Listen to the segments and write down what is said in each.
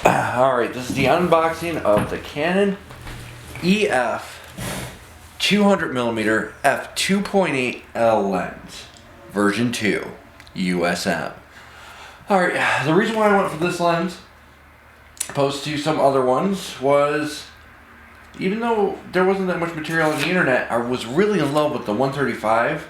Alright, this is the unboxing of the Canon EF 200mm F2.8 L lens, version 2, USM. Alright, the reason why I went for this lens, opposed to some other ones, was even though there wasn't that much material on the internet, I was really in love with the 135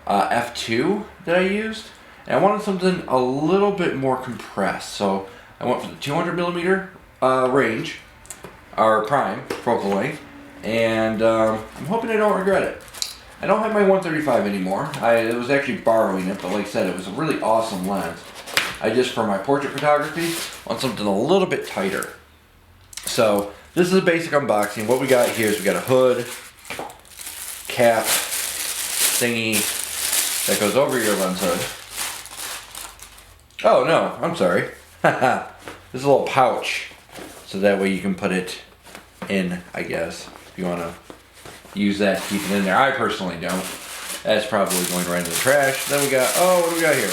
F2 that I used, and I wanted something a little bit more compressed, so I went for the 200mm range, or prime focal length, and I'm hoping I don't regret it. I don't have my 135 anymore. I was actually borrowing it, but like I said, it was a really awesome lens. I just, for my portrait photography, want something a little bit tighter. So this is a basic unboxing. What we got here is we got a hood, cap, thingy that goes over your lens hood. Oh no, I'm sorry. This is a little pouch, so that way you can put it in, I guess, if you want to use that to keep it in there. I personally don't. That's probably going right in the trash. Then we got, oh, what do we got here?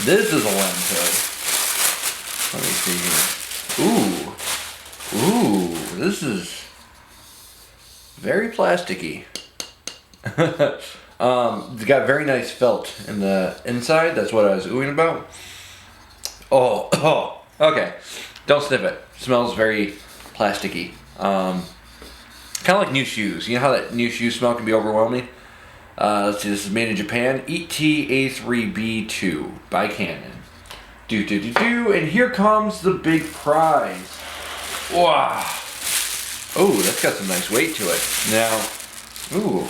This is a lens hood. Let me see here. Ooh, this is very plasticky. It's got very nice felt in the inside. That's what I was oohing about. Oh, okay. Don't sniff it. It smells very plasticky. Kind of like new shoes. You know how that new shoe smell can be overwhelming? Let's see, this is made in Japan. ETA3B2 by Canon. And here comes the big prize. Wow. Oh, that's got some nice weight to it. Now, ooh,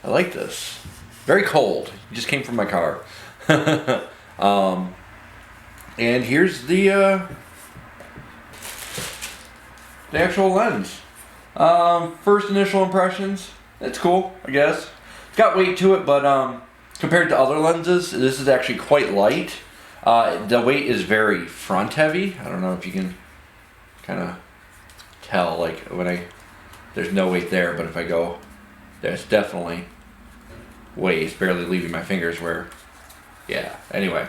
I like this. Very cold. It just came from my car. And here's the actual lens. First initial impressions, it's cool, I guess. It's got weight to it, but compared to other lenses, this is actually quite light. The weight is very front heavy. I don't know if you can kind of tell, like when there's no weight there, but if I go, there's definitely weight. It's barely leaving my fingers where, yeah, anyway.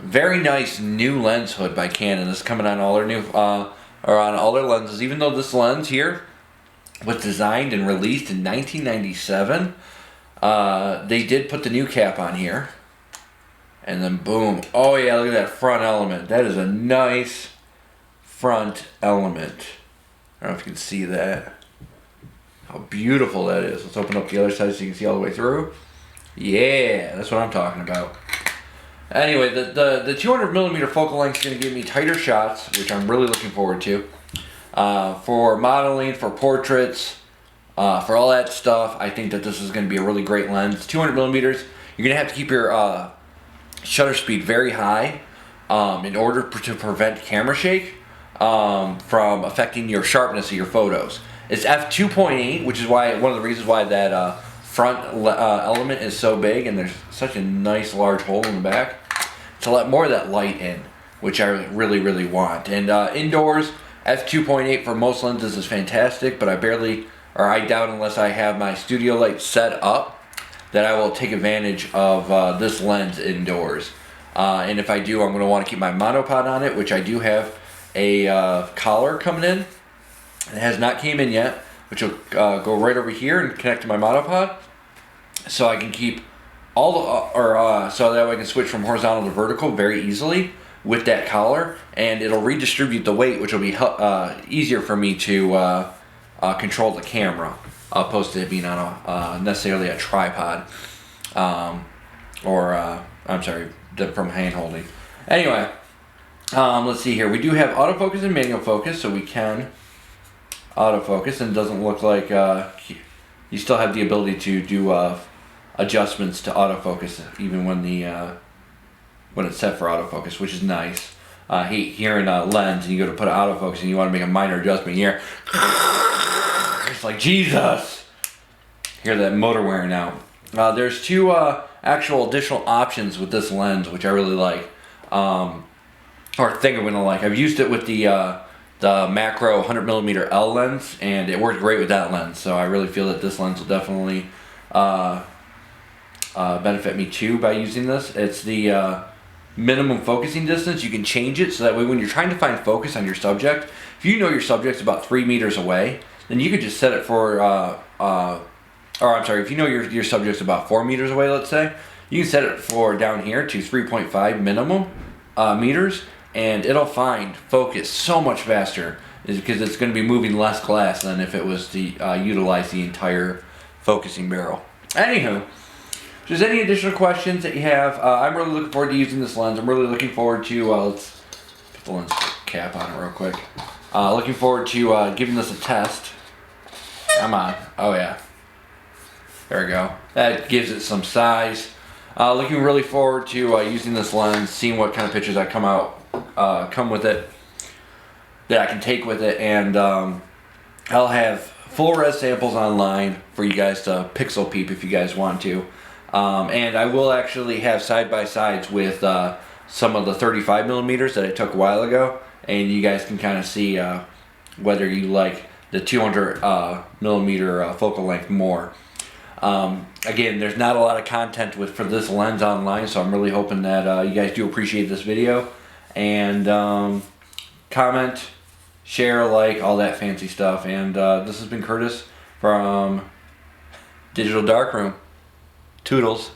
Very nice new lens hood by Canon. This is coming on all their new, or on all their lenses. Even though this lens here was designed and released in 1997, they did put the new cap on here. And then boom. Oh yeah, look at that front element. That is a nice front element. I don't know if you can see that. How beautiful that is. Let's open up the other side so you can see all the way through. Yeah, that's what I'm talking about. Anyway, the 200mm focal length is going to give me tighter shots, which I'm really looking forward to. For modeling, for portraits, for all that stuff, I think that this is going to be a really great lens. 200mm, you're going to have to keep your shutter speed very high in order to prevent camera shake from affecting your sharpness of your photos. It's f2.8, which is why one of the reasons why that front element is so big, and there's such a nice large hole in the back to let more of that light in, which I really want. And indoors, f2.8 for most lenses is fantastic, but I doubt, unless I have my studio light set up, that I will take advantage of this lens indoors. And if I do, I'm going to want to keep my monopod on it, which I do have a collar coming in. It has not came in yet, which will go right over here and connect to my monopod, so I can keep all the, so that way I can switch from horizontal to vertical very easily with that collar, and it'll redistribute the weight, which will be easier for me to control the camera, opposed to it being on a necessarily a tripod, I'm sorry, from hand holding. Anyway, let's see here. We do have autofocus and manual focus, so we can autofocus, and it doesn't look like you still have the ability to do adjustments to autofocus even when it's set for autofocus, which is nice. Here in lens, and you go to put autofocus and you want to make a minor adjustment here, it's like Jesus. Hear that motor wearing out. There's two actual additional options with this lens, which I really like, or think I'm gonna like. I've used it with the macro 100mm L lens, and it worked great with that lens, so I really feel that this lens will definitely benefit me too by using this. It's the minimum focusing distance, you can change it so that way when you're trying to find focus on your subject, if you know your subject's about 3 meters away, then you could just set it for, or I'm sorry, if you know your subject's about 4 meters away, let's say, you can set it for down here to 3.5 minimum meters, and it'll find focus so much faster, is because it's going to be moving less glass than if it was to utilize the entire focusing barrel. Anywho, if there's any additional questions that you have, I'm really looking forward to using this lens. I'm really looking forward to, let's put the lens cap on it real quick. Looking forward to giving this a test. Come on. Oh yeah. There we go. That gives it some size. Looking really forward to using this lens, seeing what kind of pictures that come with it, that I can take with it, and I'll have full res samples online for you guys to pixel peep if you guys want to. And I will actually have side-by-sides with some of the 35 millimeters that I took a while ago, and you guys can kind of see whether you like the 200 millimeter focal length more. Again, there's not a lot of content for this lens online, so I'm really hoping that you guys do appreciate this video, and comment, share, like, all that fancy stuff. And this has been Curtis from Digital Darkroom. Toodles.